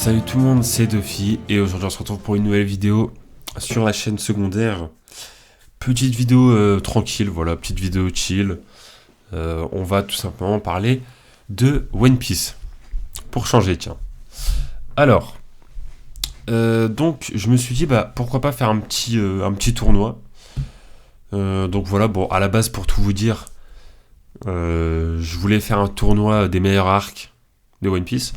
Salut tout le monde, c'est Duffy et aujourd'hui on se retrouve pour une nouvelle vidéo sur la chaîne secondaire. Petite vidéo tranquille, voilà, petite vidéo chill. On va tout simplement parler de One Piece. Pour changer, tiens. Alors, donc je me suis dit, pourquoi pas faire un petit tournoi. Donc voilà, bon, à la base pour tout vous dire, je voulais faire un tournoi des meilleurs arcs de One Piece.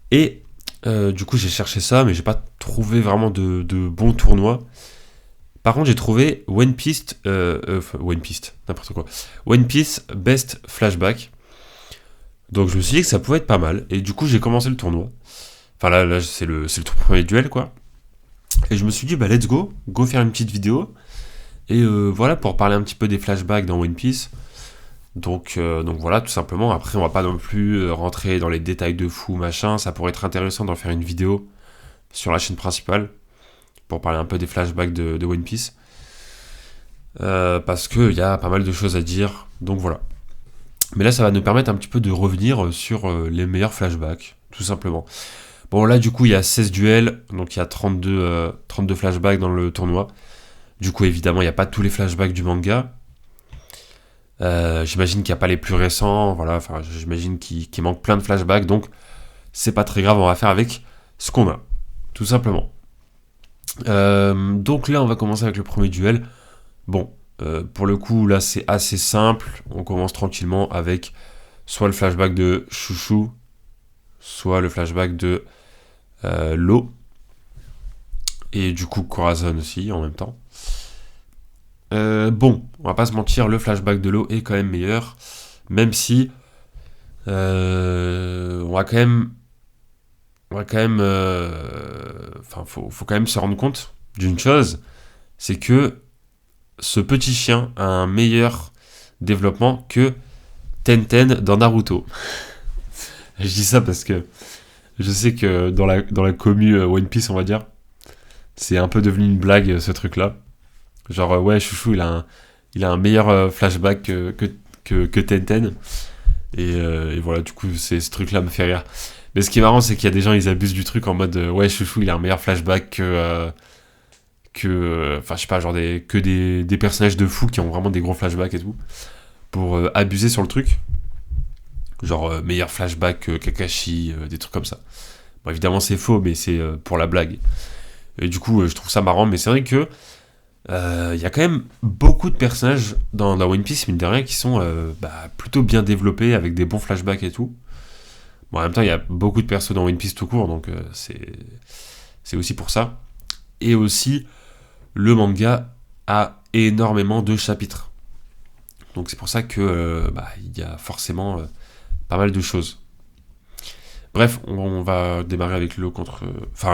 Et du coup j'ai cherché ça, mais j'ai pas trouvé vraiment de bons tournois. Par contre j'ai trouvé One Piece, n'importe quoi. One Piece Best Flashback. Donc je me suis dit que ça pouvait être pas mal. Et du coup j'ai commencé le tournoi. Enfin là c'est le tout premier duel quoi. Et je me suis dit let's go faire une petite vidéo. Et voilà pour parler un petit peu des flashbacks dans One Piece. Donc voilà, tout simplement. Après, on va pas non plus rentrer dans les détails de fou, machin. Ça pourrait être intéressant d'en faire une vidéo sur la chaîne principale pour parler un peu des flashbacks de One Piece. Parce qu'il y a pas mal de choses à dire. Donc voilà. Mais là, ça va nous permettre un petit peu de revenir sur les meilleurs flashbacks, tout simplement. Bon, là, du coup, il y a 16 duels. Donc il y a 32 flashbacks dans le tournoi. Du coup, évidemment, il n'y a pas tous les flashbacks du manga. J'imagine qu'il n'y a pas les plus récents, voilà, enfin j'imagine qu'il manque plein de flashbacks, donc c'est pas très grave, on va faire avec ce qu'on a, tout simplement. Donc là on va commencer avec le premier duel. Bon, pour le coup là c'est assez simple, on commence tranquillement avec soit le flashback de Chouchou, soit le flashback de Law, et du coup Corazon aussi en même temps. Bon, on va pas se mentir, le flashback de l'eau est quand même meilleur, même si on va quand même, faut quand même se rendre compte d'une chose, c'est que ce petit chien a un meilleur développement que Tenten dans Naruto. Je dis ça parce que je sais que dans la commu One Piece, on va dire, c'est un peu devenu une blague ce truc-là. Genre, ouais, Chouchou, il a un meilleur flashback que Tenten. Et voilà, du coup, ce truc-là me fait rire. Mais ce qui est marrant, c'est qu'il y a des gens, ils abusent du truc en mode, ouais, Chouchou, il a un meilleur flashback enfin, je sais pas, genre des personnages de fous qui ont vraiment des gros flashbacks et tout. Pour abuser sur le truc. Genre, meilleur flashback que Kakashi, des trucs comme ça. Bon, évidemment, c'est faux, mais c'est pour la blague. Et du coup, je trouve ça marrant, mais c'est vrai que il y a quand même beaucoup de personnages dans One Piece, mine de rien, qui sont plutôt bien développés, avec des bons flashbacks et tout. Bon, en même temps, il y a beaucoup de persos dans One Piece tout court, donc c'est aussi pour ça. Et aussi, le manga a énormément de chapitres. Donc c'est pour ça que il y a forcément pas mal de choses. Bref, on va démarrer avec Law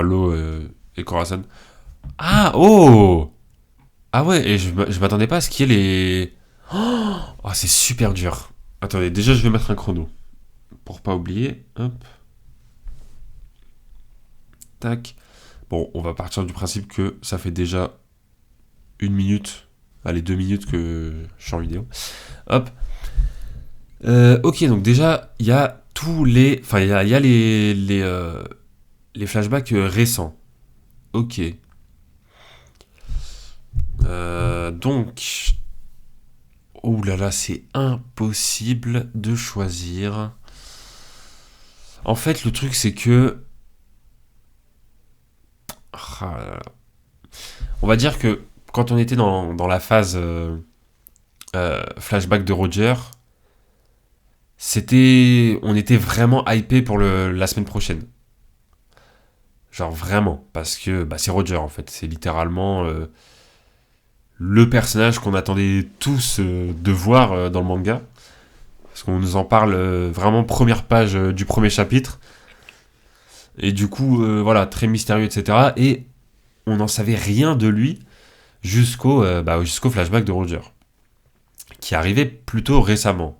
Law et Corazon. Ah, oh! Ah ouais, et je m'attendais pas à ce qu'il y ait les... Oh, c'est super dur. Attendez, déjà je vais mettre un chrono. Pour pas oublier. Hop. Tac. Bon, on va partir du principe que ça fait déjà 1 minute. Allez, 2 minutes que je suis en vidéo. Hop. Ok, donc déjà, il y a tous les... Enfin, il y a les flashbacks récents. Ok. Donc... Oh là là, c'est impossible de choisir. En fait, le truc, c'est que... On va dire que quand on était dans la phase flashback de Roger, on était vraiment hypé pour la semaine prochaine. Genre vraiment, parce que c'est Roger en fait. C'est littéralement le personnage qu'on attendait tous de voir dans le manga. Parce qu'on nous en parle vraiment première page du premier chapitre. Et du coup, voilà, très mystérieux, etc. Et on n'en savait rien de lui jusqu'au flashback de Roger. Qui arrivait plutôt récemment.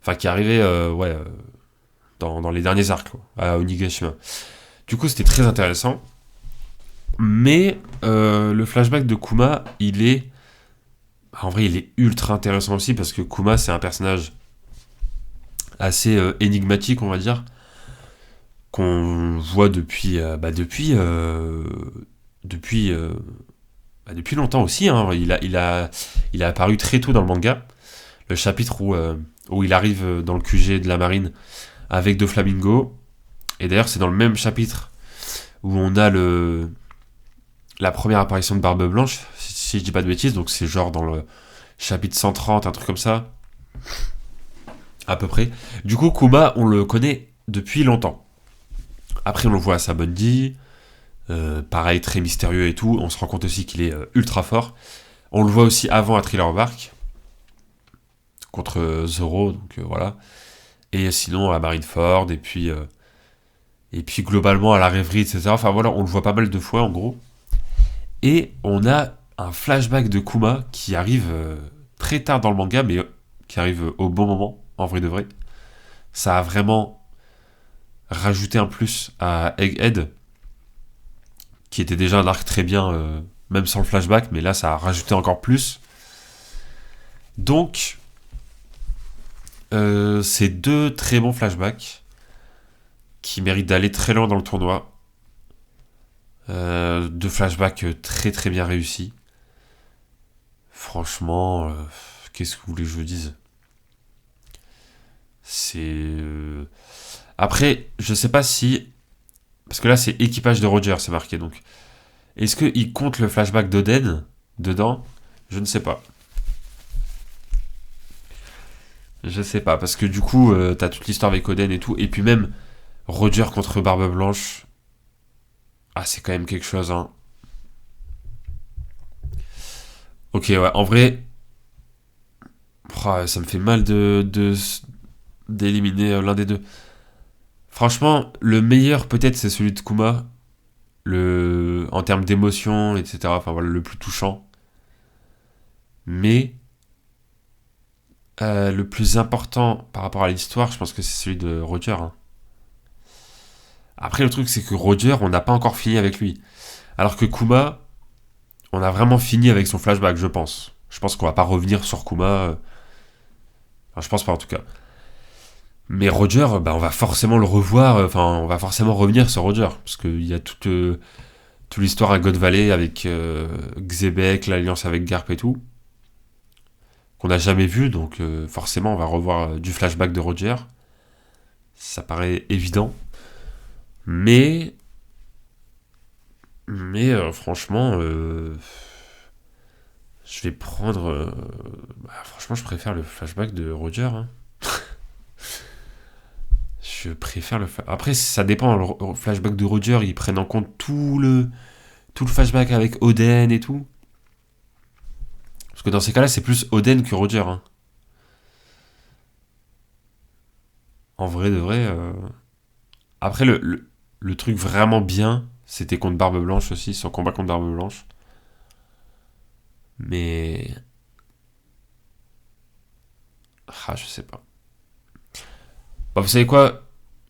Enfin, qui arrivait, dans les derniers arcs, quoi, à Onigashima. Du coup, c'était très intéressant. Mais le flashback de Kuma, en vrai, il est ultra intéressant aussi parce que Kuma, c'est un personnage assez énigmatique, on va dire. qu'on voit depuis, depuis longtemps aussi. Hein. Il a apparu très tôt dans le manga. Le chapitre où il arrive dans le QG de la marine avec Doflamingo. Et d'ailleurs, c'est dans le même chapitre où on a la première apparition de Barbe Blanche, si je dis pas de bêtises. Donc c'est genre dans le chapitre 130, un truc comme ça, à peu près. Du coup, Kuma, on le connaît depuis longtemps. Après, on le voit à Sabondi, pareil, très mystérieux et tout. On se rend compte aussi qu'il est ultra fort. On le voit aussi avant à Thriller Bark, contre Zoro, donc voilà. Et sinon à Marineford, et puis globalement à la rêverie, etc. Enfin voilà, on le voit pas mal de fois en gros. Et on a un flashback de Kuma qui arrive très tard dans le manga, mais qui arrive au bon moment, en vrai de vrai. Ça a vraiment rajouté un plus à Egghead, qui était déjà un arc très bien, même sans le flashback, mais là ça a rajouté encore plus. Donc, c'est deux très bons flashbacks qui méritent d'aller très loin dans le tournoi. Deux flashbacks très très bien réussis. Franchement, qu'est-ce que vous voulez que je vous dise? C'est. Après, je sais pas si. Parce que là, c'est équipage de Roger, c'est marqué donc. Est-ce qu'il compte le flashback d'Oden dedans? Je ne sais pas. Je sais pas, parce que du coup, t'as toute l'histoire avec Oden et tout, et puis même Roger contre Barbe Blanche. Ah, c'est quand même quelque chose, hein. Ok, ouais, en vrai, ça me fait mal d'éliminer l'un des deux. Franchement, le meilleur peut-être c'est celui de Kuma, en termes d'émotion, etc. Enfin voilà, le plus touchant. Mais le plus important par rapport à l'histoire, je pense que c'est celui de Roger. Hein. Après, le truc c'est que Roger, on n'a pas encore fini avec lui. Alors que Kuma, on a vraiment fini avec son flashback, je pense. Je pense qu'on va pas revenir sur Kuma. Enfin, je pense pas en tout cas. Mais Roger, bah, on va forcément le revoir. Enfin, on va forcément revenir sur Roger. Parce qu'il y a toute l'histoire à God Valley avec Xebec, l'alliance avec Garp et tout. Qu'on n'a jamais vu. Donc forcément, on va revoir du flashback de Roger. Ça paraît évident. Mais franchement, je vais prendre. Franchement, je préfère le flashback de Roger. Hein. Je préfère Après, ça dépend. Le flashback de Roger, ils prennent en compte tout le flashback avec Oden et tout. Parce que dans ces cas-là, c'est plus Oden que Roger. Hein. En vrai de vrai. Après, le truc vraiment bien, c'était contre Barbe Blanche aussi, son combat contre Barbe Blanche. Mais. Ah, je sais pas. Bah, vous savez quoi?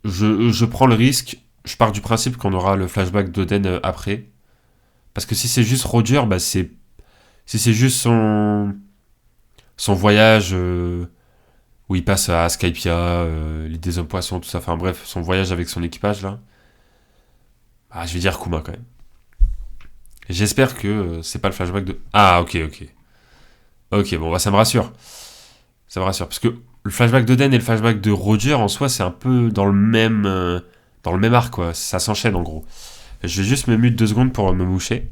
Je prends le risque. Je pars du principe qu'on aura le flashback d'Oden après. Parce que si c'est juste Roger, bah c'est. Si c'est juste son voyage où il passe à Skypia, l'île des hommes poissons, tout ça, enfin bref, son voyage avec son équipage là, bah, je vais dire Kuma quand même. Et j'espère que c'est pas le flashback de. Ah, ok, ok. Ok, bon, bah ça me rassure. Ça me rassure. Parce que le flashback d'Oden et le flashback de Roger en soi, c'est un peu dans le même arc, quoi. Ça s'enchaîne en gros. Je vais juste me mute 2 secondes pour me moucher.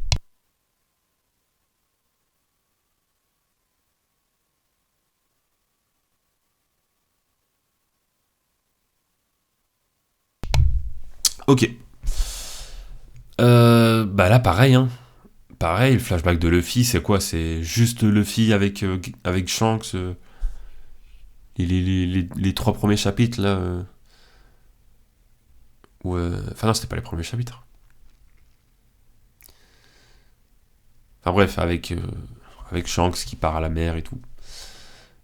Ok. Bah là, pareil, hein. Pareil, le flashback de Luffy, c'est quoi? C'est juste Luffy avec Shanks. Les 3 premiers chapitres, là. Enfin, non, c'était pas les premiers chapitres. Enfin, bref, avec Shanks qui part à la mer et tout.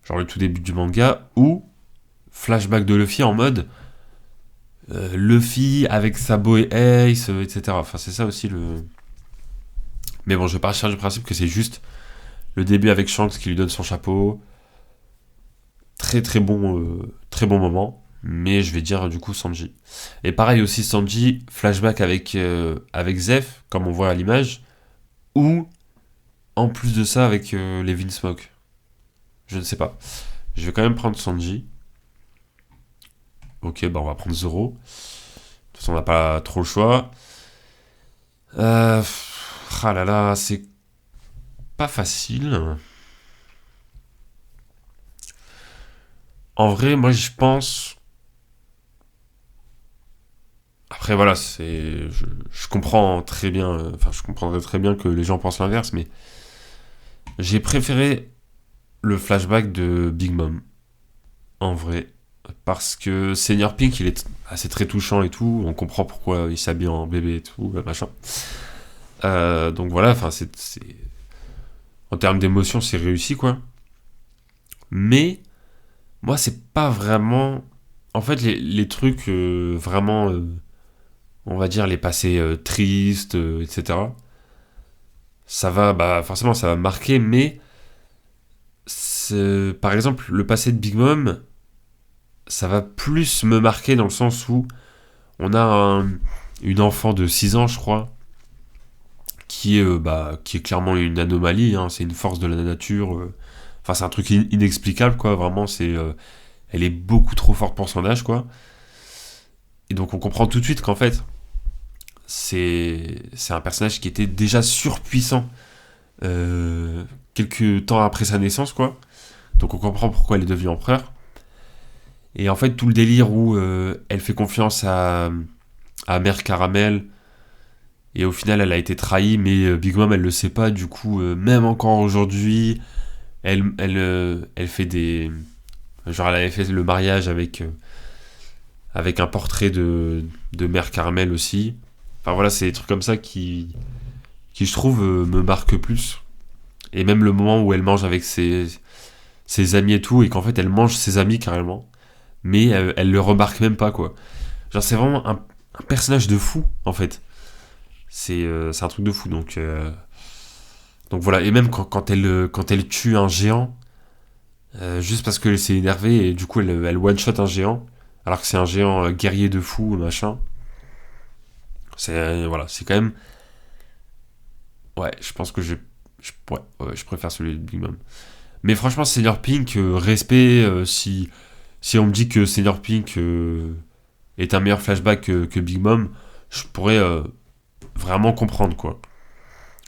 Genre le tout début du manga. Ou flashback de Luffy en mode. Luffy avec Sabo et Ace, etc. Enfin, c'est ça aussi le. Mais bon, je vais partir du principe que c'est juste le début avec Shanks qui lui donne son chapeau. Très très bon moment. Mais je vais dire du coup Sanji. Et pareil aussi Sanji, flashback avec Zeph, comme on voit à l'image, ou en plus de ça avec les Vinsmoke. Je ne sais pas. Je vais quand même prendre Sanji. Ok, bah on va prendre Zoro. De toute façon, on n'a pas trop le choix. Ah là là, c'est pas facile. En vrai, moi je pense. Après voilà, je comprends très bien. Enfin, je comprendrais très bien que les gens pensent l'inverse, mais j'ai préféré le flashback de Big Mom. En vrai. Parce que Senior Pink, il est assez très touchant et tout. On comprend pourquoi il s'habille en bébé et tout, machin. Donc voilà, enfin, en termes d'émotion, c'est réussi, quoi. Mais, moi, c'est pas vraiment. En fait, les trucs vraiment, on va dire, les passés tristes, etc. Ça va, bah, forcément, ça va marquer, mais. Par exemple, le passé de Big Mom, ça va plus me marquer dans le sens où on a une enfant de 6 ans, je crois, qui est clairement une anomalie, hein, c'est une force de la nature. Enfin, c'est un truc inexplicable, quoi. Vraiment, elle est beaucoup trop forte pour son âge, quoi. Et donc, on comprend tout de suite qu'en fait, c'est un personnage qui était déjà surpuissant quelques temps après sa naissance, quoi. Donc, on comprend pourquoi elle est devenue empereur. Et en fait, tout le délire où elle fait confiance à Mère Caramel, et au final, elle a été trahie, mais Big Mom, elle le sait pas. Du coup, même encore aujourd'hui, elle fait des. Genre, elle avait fait le mariage avec un portrait de Mère Caramel aussi. Enfin voilà, c'est des trucs comme ça qui je trouve, me marquent plus. Et même le moment où elle mange avec ses amis et tout, et qu'en fait, elle mange ses amis carrément. Mais elle le remarque même pas, quoi. Genre, c'est vraiment un personnage de fou, en fait. C'est un truc de fou, donc voilà. Et même quand elle tue un géant, juste parce qu'elle s'est énervée, et du coup, elle one-shot un géant, alors que c'est un géant guerrier de fou, machin. Voilà, c'est quand même. Ouais, je pense que ouais, je préfère celui de Big Mom. Mais franchement, Senior Pink, respect, si on me dit que Senior Pink est un meilleur flashback que Big Mom, je pourrais vraiment comprendre, quoi.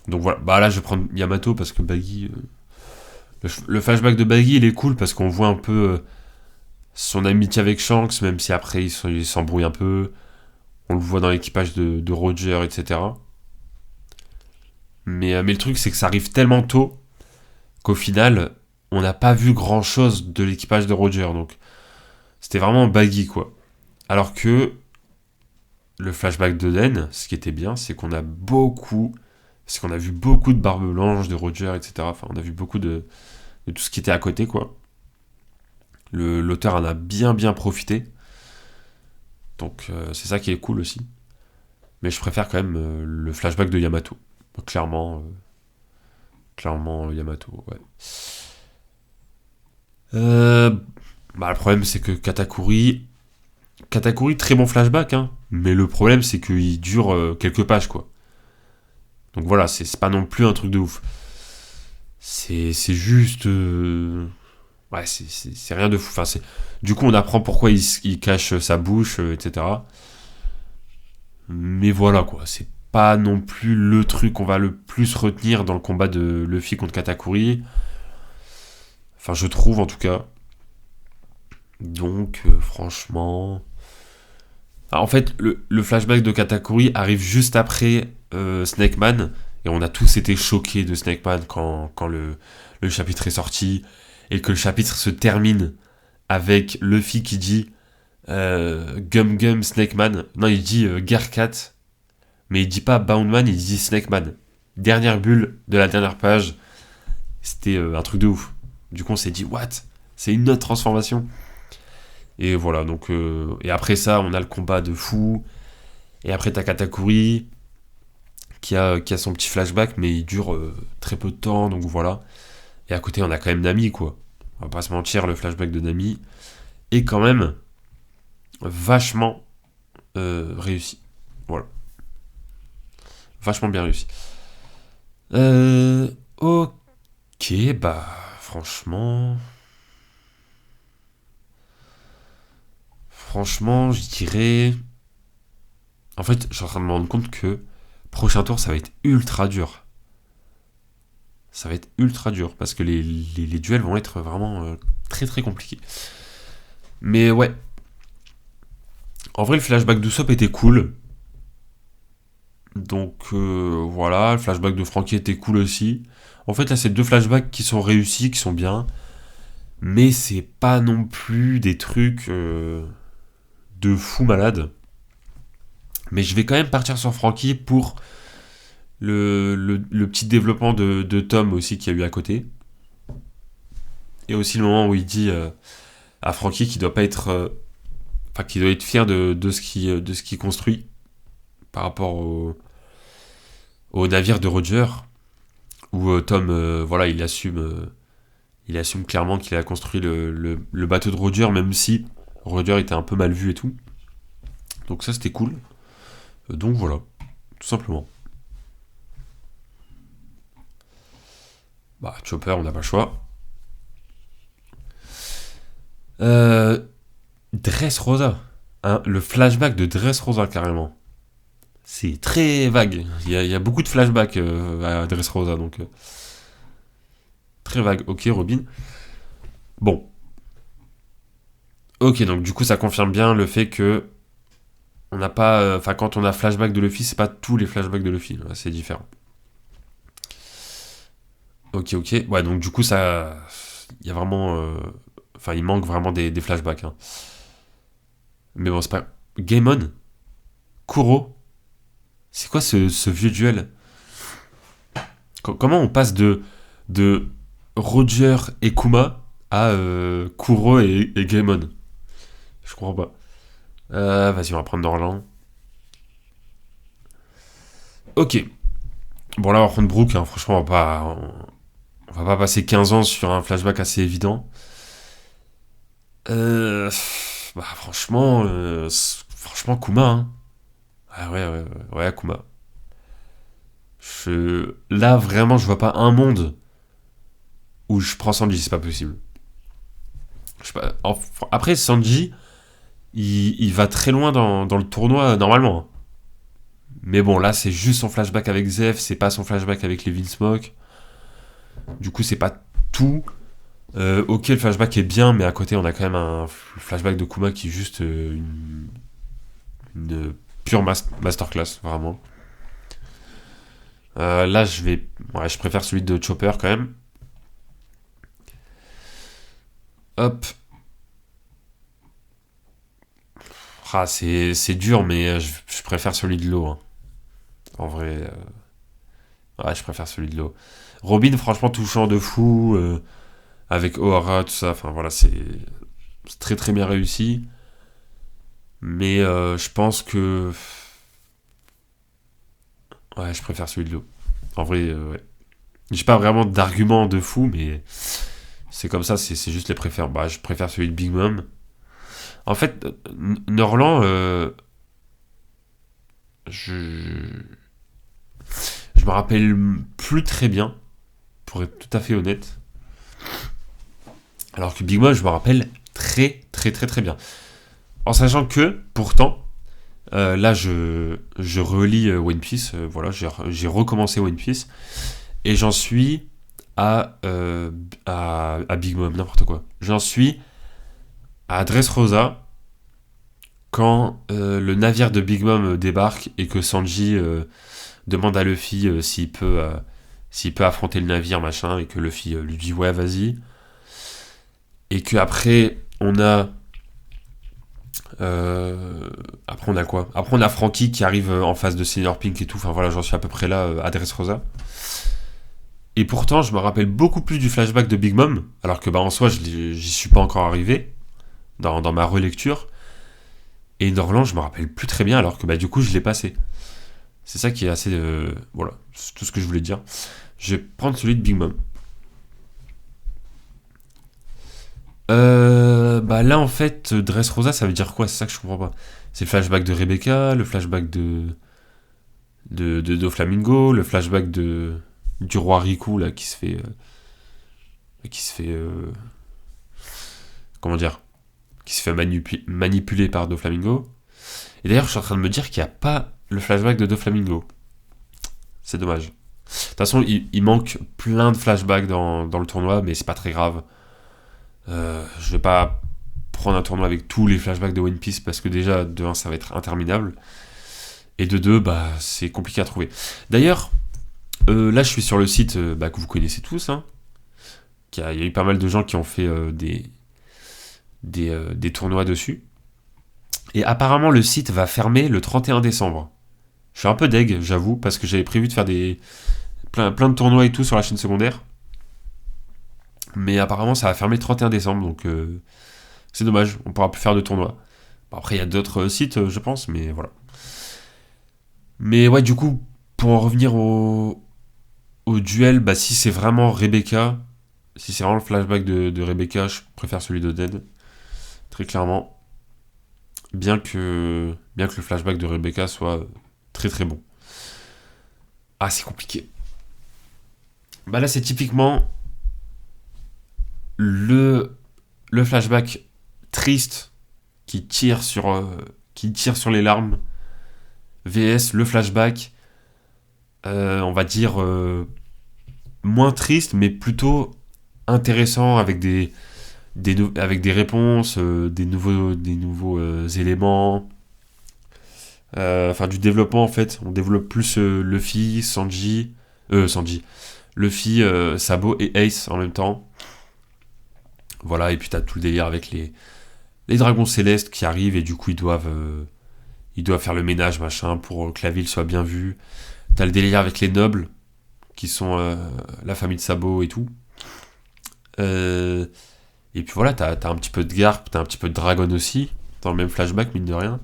Donc voilà, bah là je vais prendre Yamato parce que Baggy. Le flashback de Baggy, il est cool parce qu'on voit un peu son amitié avec Shanks, même si après il s'embrouille un peu. On le voit dans l'équipage de Roger, etc. Mais le truc, c'est que ça arrive tellement tôt qu'au final, on n'a pas vu grand chose de l'équipage de Roger. Donc c'était vraiment Baggy, quoi. Alors que le flashback de Den, ce qui était bien, c'est qu'on a beaucoup. C'est qu'on a vu beaucoup de Barbe Blanche, de Roger, etc. Enfin, on a vu beaucoup de tout ce qui était à côté, quoi. L'auteur en a bien bien profité. Donc c'est ça qui est cool aussi. Mais je préfère quand même le flashback de Yamato. Clairement Yamato, ouais. Euh, Bah, le problème c'est que Katakuri, très bon flashback, hein. Mais le problème c'est qu'il dure quelques pages, quoi. Donc voilà, c'est pas non plus un truc de ouf. C'est juste. Ouais, c'est rien de fou. Enfin, du coup, on apprend pourquoi il cache sa bouche, etc. Mais voilà, quoi. C'est pas non plus le truc qu'on va le plus retenir dans le combat de Luffy contre Katakuri. Enfin, je trouve en tout cas. Donc, franchement. Alors, en fait, le flashback de Katakuri arrive juste après Snake Man. Et on a tous été choqués de Snake Man quand le chapitre est sorti. Et que le chapitre se termine avec Luffy qui dit Gum Gum Snake Man. Non, il dit Garcat. Mais il dit pas Boundman, il dit Snake Man. Dernière bulle de la dernière page. C'était un truc de ouf. Du coup, on s'est dit, what? C'est une autre transformation. Et voilà, donc. Et après ça, on a le combat de fou. Et après, t'as Katakuri qui a son petit flashback, mais il dure très peu de temps, donc voilà. Et à côté, on a quand même Nami, quoi. On va pas se mentir, le flashback de Nami est quand même vachement réussi. Voilà. Vachement bien réussi. Ok, bah franchement... Franchement, je dirais... En fait, je suis en train de me rendre compte que prochain tour, ça va être ultra dur. Ça va être ultra dur parce que les duels vont être vraiment très très compliqués. Mais ouais, en vrai, le flashback d'Usopp était cool. Donc voilà, le flashback de Frankie était cool aussi. En fait, là, c'est deux flashbacks qui sont réussis, qui sont bien. Mais c'est pas non plus des trucs de fou malade. Mais je vais quand même partir sur Frankie pour le petit développement de Tom aussi qu'il y a eu à côté. Et aussi le moment où il dit à Frankie qu'il doit pas être. Enfin, qu'il doit être fier de ce qu'il construit par rapport au navire de Roger. Où Tom, voilà, il assume clairement qu'il a construit le bateau de Roger, même si Roger était un peu mal vu et tout. Donc ça, c'était cool. Donc voilà, tout simplement. Bah, Chopper, on n'a pas le choix. Euh, Dressrosa. Hein, le flashback de Dressrosa, carrément. C'est très vague. Il y a beaucoup de flashbacks à Dressrosa, donc... très vague. Ok, Robin. Bon. Ok, donc du coup, ça confirme bien le fait que... On n'a pas... Enfin, quand on a flashback de Luffy, c'est pas tous les flashbacks de Luffy. Là, c'est différent. Ok, ok. Ouais, donc du coup, ça... Il y a vraiment... Enfin, il manque vraiment des flashbacks. Hein. Mais bon, c'est pas... Game On. Kuro. C'est quoi ce vieux duel? Comment on passe de Roger et Kuma à Kuro et Gaemon? Je comprends pas. Vas-y, on va prendre Norland. Ok. Bon, là, on va prendre Brook. Hein. Franchement, on va pas passer 15 ans sur un flashback assez évident. Bah, franchement, Kuma. Hein. Ah ouais, Kuma. Là, vraiment, je vois pas un monde où je prends Sanji. C'est pas possible. Je sais pas. Après, Sanji, il va très loin dans le tournoi normalement. Hein. Mais bon, là, c'est juste son flashback avec Zef, c'est pas son flashback avec les Smoke. Du coup, c'est pas tout. Ok, le flashback est bien, mais à côté, on a quand même un flashback de Kuma qui est juste une pure masterclass, vraiment. Là, je préfère celui de Chopper quand même. Hop. Ah, c'est dur, mais je préfère celui de l'eau. Hein. En vrai, ouais, je préfère celui de l'eau. Robin, franchement, touchant de fou, avec O'Hara, tout ça. Enfin, voilà, c'est très très bien réussi. Mais je pense que. Ouais, je préfère celui de l'eau. En vrai, ouais. J'ai pas vraiment d'argument de fou, mais c'est comme ça, c'est juste les préfères. Bah, je préfère celui de Big Mom. En fait, Norland, je. Je me rappelle plus très bien, pour être tout à fait honnête. Alors que Big Mom, je me rappelle très très très très bien. En sachant que, pourtant, là, je relis One Piece. Voilà, j'ai recommencé One Piece. Et j'en suis à Big Mom, n'importe quoi. J'en suis à Dressrosa quand le navire de Big Mom débarque et que Sanji demande à Luffy s'il peut affronter le navire, machin, et que Luffy lui dit ouais, vas-y. Et que après on a quoi? Après on a Frankie qui arrive en face de Senior Pink et tout. Enfin voilà, j'en suis à peu près là à Dressrosa. Et pourtant, je me rappelle beaucoup plus du flashback de Big Mom, alors que bah en soi, j'y suis pas encore arrivé dans ma relecture. Et Norland, je me rappelle plus très bien, alors que bah du coup, je l'ai passé. C'est ça qui est assez, voilà, c'est tout ce que je voulais dire. Je vais prendre celui de Big Mom. Bah là, en fait, Dressrosa, ça veut dire quoi? C'est ça que je comprends pas. C'est le flashback de Rebecca, le flashback de Doflamingo, le flashback du roi Riku, là, qui se fait, comment dire, qui se fait manipuler par Doflamingo. Et d'ailleurs, je suis en train de me dire qu'il n'y a pas le flashback de Doflamingo. C'est dommage. De toute façon, il manque plein de flashbacks dans le tournoi, mais c'est pas très grave. Je vais pas prendre un tournoi avec tous les flashbacks de One Piece parce que déjà, de 1, ça va être interminable. Et de 2, bah, c'est compliqué à trouver. D'ailleurs, là, je suis sur le site que vous connaissez tous. Hein. Il y a eu pas mal de gens qui ont fait des tournois dessus. Et apparemment, le site va fermer le 31 décembre. Je suis un peu deg, j'avoue, parce que j'avais prévu de faire plein de tournois et tout sur la chaîne secondaire. Mais apparemment, ça va fermer le 31 décembre, donc c'est dommage, on pourra plus faire de tournois. Bon, après, il y a d'autres sites, je pense, mais voilà. Mais ouais, du coup, pour en revenir au duel, bah si c'est vraiment Rebecca, si c'est vraiment le flashback de Rebecca, je préfère celui d'Oden, très clairement. Bien que le flashback de Rebecca soit très très bon. Ah, c'est compliqué. Bah là, c'est typiquement le, le flashback triste qui tire sur les larmes, vs le flashback, on va dire, moins triste, mais plutôt intéressant, avec des réponses, des nouveaux éléments, enfin du développement en fait. On développe plus Luffy, Luffy, Sabo et Ace en même temps. Voilà, et puis t'as tout le délire avec les dragons célestes qui arrivent et du coup ils doivent faire le ménage machin pour que la ville soit bien vue. T'as le délire avec les nobles qui sont la famille de Sabo et tout. Euh, et puis voilà, t'as un petit peu de Garp, t'as un petit peu de Dragon aussi dans le même flashback mine de rien.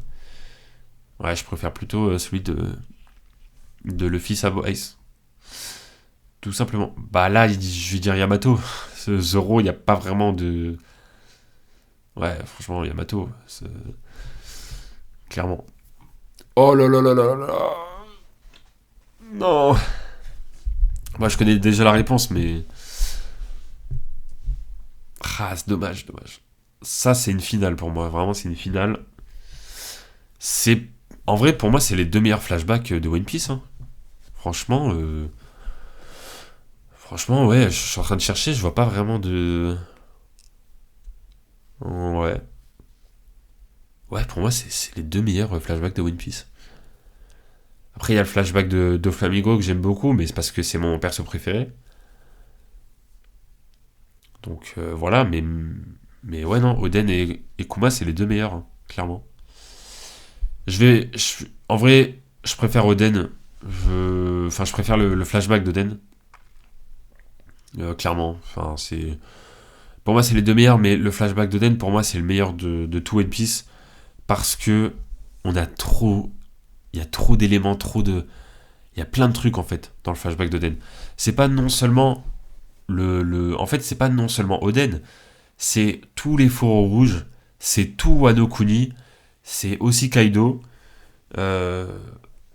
Ouais, je préfère plutôt celui de Luffy Sabo Ace. Tout simplement. Bah là, je vais dire Yamato. Ce Zoro, il n'y a pas vraiment de. Ouais, franchement, Yamato. Clairement. Oh là là là là là. Non. Moi, je connais déjà la réponse, mais. Ah, c'est dommage, dommage. Ça, c'est une finale pour moi. Vraiment, c'est une finale. C'est. En vrai, pour moi, c'est les deux meilleurs flashbacks de One Piece. Hein. Franchement, franchement, ouais, je suis en train de chercher, je vois pas vraiment de. Ouais. Ouais, pour moi, c'est les deux meilleurs flashbacks de One Piece. Après, il y a le flashback de Flamingo que j'aime beaucoup, mais c'est parce que c'est mon perso préféré. Donc voilà, mais ouais, non, Oden et Kuma, c'est les deux meilleurs, hein, clairement. En vrai, je préfère Oden. Enfin, je préfère le flashback d'Oden, clairement. Enfin, pour moi, c'est les deux meilleurs, mais le flashback d'Oden, pour moi, c'est le meilleur de tout One Piece parce que on a trop. Il y a trop d'éléments, il y a plein de trucs en fait dans le flashback d'Oden. C'est pas non seulement en fait, c'est pas non seulement Oden, c'est tous les fourreaux rouges, c'est tout Wano Kuni, c'est aussi Kaido, euh,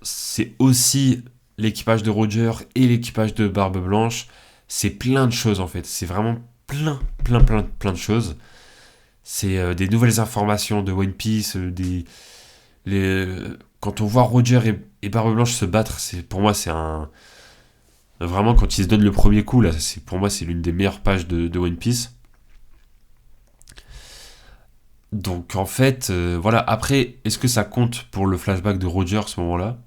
c'est aussi l'équipage de Roger et l'équipage de Barbe Blanche. C'est plein de choses en fait. C'est vraiment plein de choses. C'est des nouvelles informations de One Piece, quand on voit Roger et Barbe Blanche se battre, pour moi c'est un vraiment quand ils se donnent le premier coup là, pour moi c'est l'une des meilleures pages de One Piece. Donc en fait, voilà. Après, est-ce que ça compte pour le flashback de Roger à ce moment-là?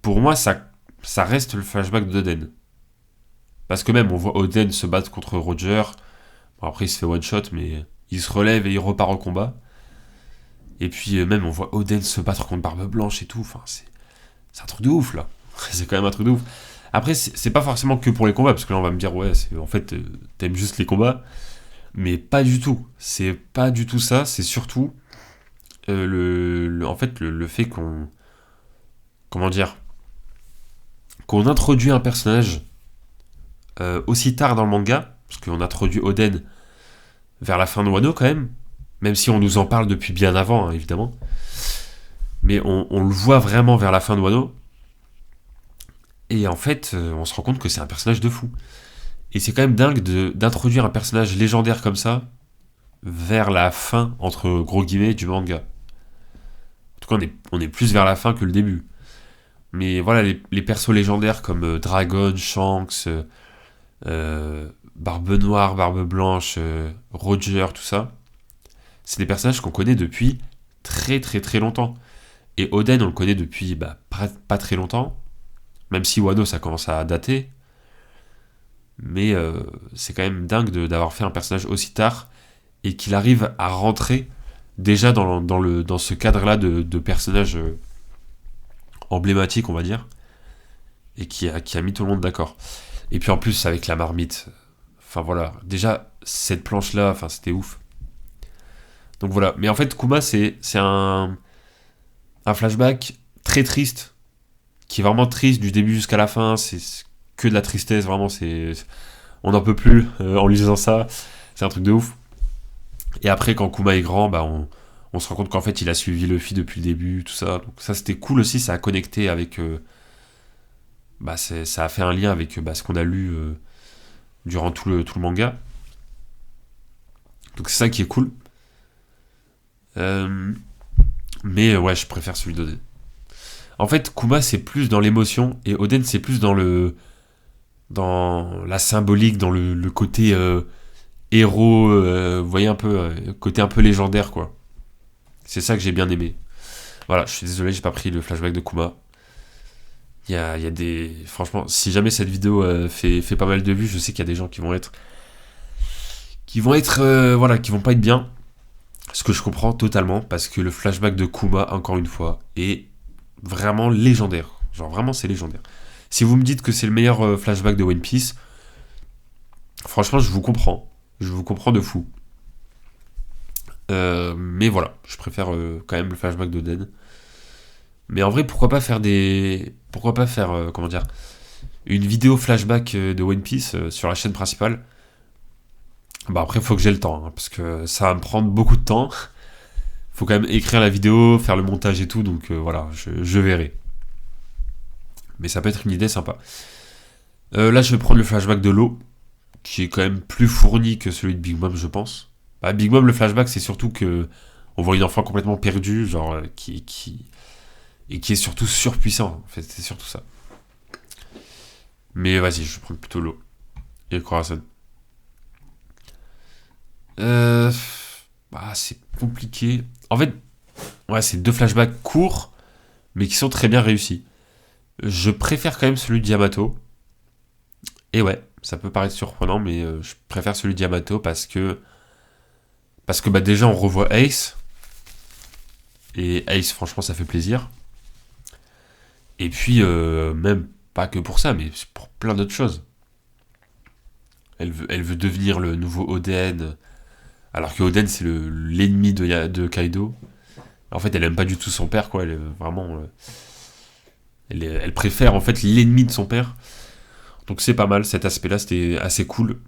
Pour moi, ça reste le flashback d'Oden. Parce que même, on voit Oden se battre contre Roger. Bon, après, il se fait one shot, mais il se relève et il repart au combat. Et puis, même, on voit Oden se battre contre Barbe Blanche et tout. Enfin, c'est un truc de ouf, là. C'est quand même un truc de ouf. Après, c'est pas forcément que pour les combats, parce que là, on va me dire, ouais, en fait, t'aimes juste les combats. Mais pas du tout. C'est pas du tout ça. C'est surtout en fait, le fait qu'on. Comment dire? Qu'on introduit un personnage aussi tard dans le manga, parce qu'on introduit Oden vers la fin de Wano quand même si on nous en parle depuis bien avant, hein, évidemment. Mais on le voit vraiment vers la fin de Wano. Et en fait, on se rend compte que c'est un personnage de fou. Et c'est quand même dingue d'introduire un personnage légendaire comme ça vers la fin, entre gros guillemets, du manga. En tout cas, on est plus vers la fin que le début. Mais voilà, les persos légendaires comme Dragon, Shanks, Barbe Noire, Barbe Blanche, Roger, tout ça, c'est des personnages qu'on connaît depuis très très très longtemps. Et Oden, on le connaît depuis pas très longtemps, même si Wano, ça commence à dater. Mais c'est quand même dingue d'avoir fait un personnage aussi tard et qu'il arrive à rentrer déjà dans ce cadre-là de personnages emblématiques, on va dire, et qui a mis tout le monde d'accord. Et puis en plus, avec la marmite, enfin voilà, déjà, cette planche-là, enfin c'était ouf. Donc voilà, mais en fait, Kuma, c'est un flashback très triste, qui est vraiment triste du début jusqu'à la fin, c'est que de la tristesse, vraiment, on n'en peut plus en lisant ça, c'est un truc de ouf. Et après, quand Kuma est grand, on se rend compte qu'en fait, il a suivi Luffy depuis le début, tout ça. Donc ça, c'était cool aussi, ça a connecté avec... ça a fait un lien avec ce qu'on a lu durant tout le manga. Donc c'est ça qui est cool. Mais ouais, je préfère celui d'Oden. En fait, Kuma, c'est plus dans l'émotion, et Oden, c'est plus dans la symbolique, dans le côté héros, vous voyez un peu, côté un peu légendaire, quoi. C'est ça que j'ai bien aimé. Voilà, je suis désolé, j'ai pas pris le flashback de Kuma. Il y a des... Franchement, si jamais cette vidéo fait pas mal de vues, je sais qu'il y a des gens qui vont être... Voilà, qui vont pas être bien. Ce que je comprends totalement, parce que le flashback de Kuma, encore une fois, est vraiment légendaire. Genre, vraiment, c'est légendaire. Si vous me dites que c'est le meilleur flashback de One Piece, franchement, je vous comprends. Je vous comprends de fou. Mais voilà, je préfère quand même le flashback d'Oden. Mais en vrai, pourquoi pas faire comment dire, une vidéo flashback de One Piece sur la chaîne principale. Après, il faut que j'ai le temps, hein, parce que ça va me prendre beaucoup de temps. Faut quand même écrire la vidéo, faire le montage et tout, donc voilà, je verrai. Mais ça peut être une idée sympa. Là, je vais prendre le flashback de l'eau, qui est quand même plus fourni que celui de Big Mom, je pense. Big Mom, le flashback, c'est surtout que on voit une enfant complètement perdue, genre et qui est surtout surpuissant. En fait, c'est surtout ça. Mais vas-y, je vais prendre plutôt l'eau et le Corazon. C'est compliqué. En fait, ouais, c'est deux flashbacks courts, mais qui sont très bien réussis. Je préfère quand même celui de Yamato. Et ouais, ça peut paraître surprenant, mais je préfère celui de Yamato parce que déjà on revoit Ace. Et Ace, franchement, ça fait plaisir. Et puis, même pas que pour ça, mais pour plein d'autres choses. Elle veut devenir le nouveau Oden, alors que Oden, c'est l'ennemi de Kaido. En fait, elle aime pas du tout son père, quoi. Elle est vraiment... elle préfère, en fait, l'ennemi de son père. Donc c'est pas mal, cet aspect-là, c'était assez cool.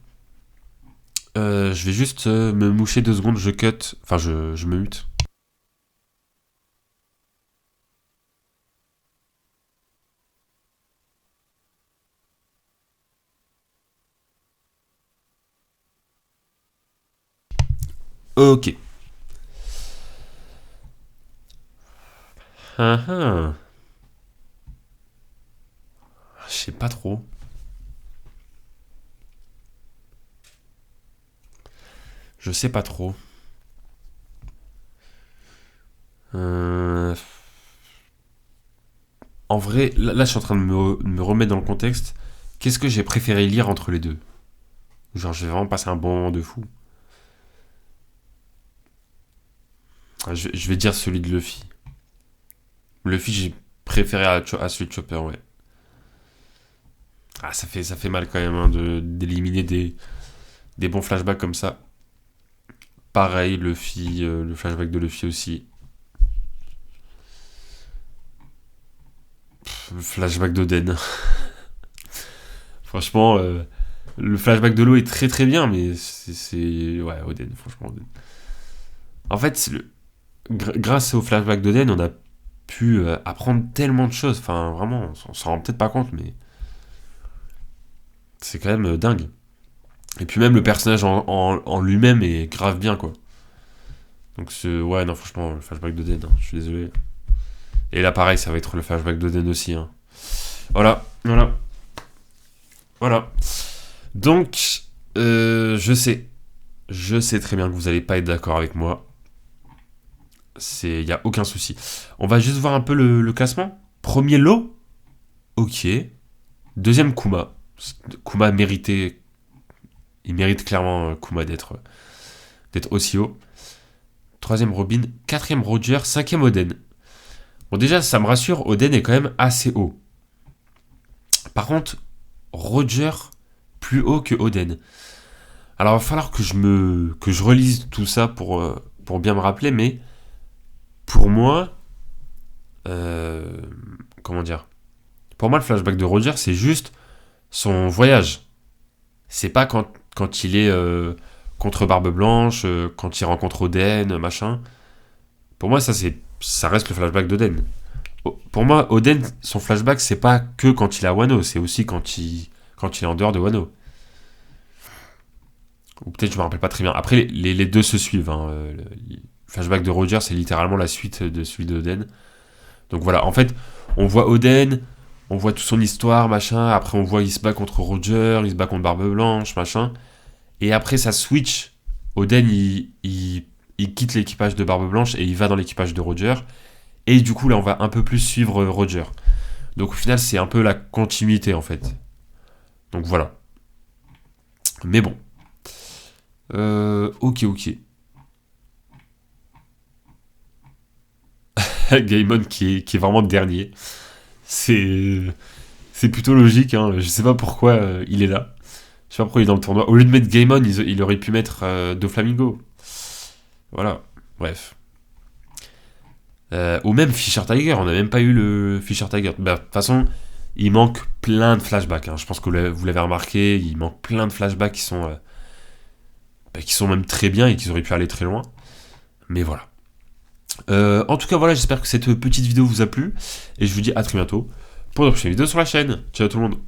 Je vais juste me moucher 2 secondes, je cut... Enfin, je me mute. Ok. Ah, ah. Je sais pas trop. Je sais pas trop. Euh, En vrai, là, je suis en train de me remettre dans le contexte. Qu'est-ce que j'ai préféré lire entre les deux? Genre, j'ai vraiment passé un bon moment de fou. Je vais dire celui de Luffy. Luffy, j'ai préféré à celui de Chopper, ouais. Ça fait mal quand même hein, d'éliminer des bons flashbacks comme ça. Pareil, Luffy, le flashback de Luffy aussi. Le flashback d'Oden. Franchement, Le flashback de l'eau est très très bien, mais ouais, Oden, franchement, Oden. En fait, grâce au flashback d'Oden, on a pu apprendre tellement de choses. Enfin, vraiment, on s'en rend peut-être pas compte, mais c'est quand même dingue. Et puis même le personnage en lui-même est grave bien, quoi. Donc, ouais, non, franchement, le flashback d'Oden, hein, je suis désolé. Et là, pareil, ça va être le flashback d'Oden aussi. Hein. Voilà, voilà, voilà. Donc, je sais très bien que vous n'allez pas être d'accord avec moi. Il n'y a aucun souci. On va juste voir un peu le classement. Premier lot, ok. Deuxième Kuma. Kuma méritait. Il mérite clairement Kuma d'être aussi haut. Troisième Robin. Quatrième Roger. Cinquième Oden. Bon, déjà, ça me rassure, Oden est quand même assez haut. Par contre, Roger plus haut que Oden. Alors, il va falloir que je relise tout ça pour bien me rappeler, mais pour moi, comment dire? Pour moi, le flashback de Roger, c'est juste son voyage. C'est pas quand il est contre Barbe Blanche, quand il rencontre Oden, machin. Pour moi, ça reste le flashback d'Oden. Pour moi, Oden, son flashback, c'est pas que quand il est à Wano, c'est aussi quand il est en dehors de Wano. Ou peut-être je me rappelle pas très bien. Après, les deux se suivent. Hein. Le flashback de Roger, c'est littéralement la suite de celui d'Oden. Donc voilà, en fait, on voit Oden, on voit toute son histoire, machin. Après, on voit il se bat contre Roger, il se bat contre Barbe Blanche, machin. Et après, ça switch. Oden, il quitte l'équipage de Barbe Blanche et il va dans l'équipage de Roger. Et du coup, là, on va un peu plus suivre Roger. Donc au final, c'est un peu la continuité, en fait. Donc voilà. Mais bon. Ok. Gaimon qui est vraiment le dernier. C'est plutôt logique, hein. Je sais pas pourquoi il est là. Je sais pas pourquoi il est dans le tournoi. Au lieu de mettre Gaimon, il aurait pu mettre Doflamingo. Voilà, bref. Ou même Fisher Tiger, on n'a même pas eu le Fisher Tiger. Bah, de toute façon, il manque plein de flashbacks. Hein. Je pense que vous l'avez remarqué, il manque plein de flashbacks qui sont même très bien et qui auraient pu aller très loin. Mais voilà. En tout cas, voilà, j'espère que cette petite vidéo vous a plu. Et je vous dis à très bientôt pour une prochaine vidéo sur la chaîne. Ciao tout le monde.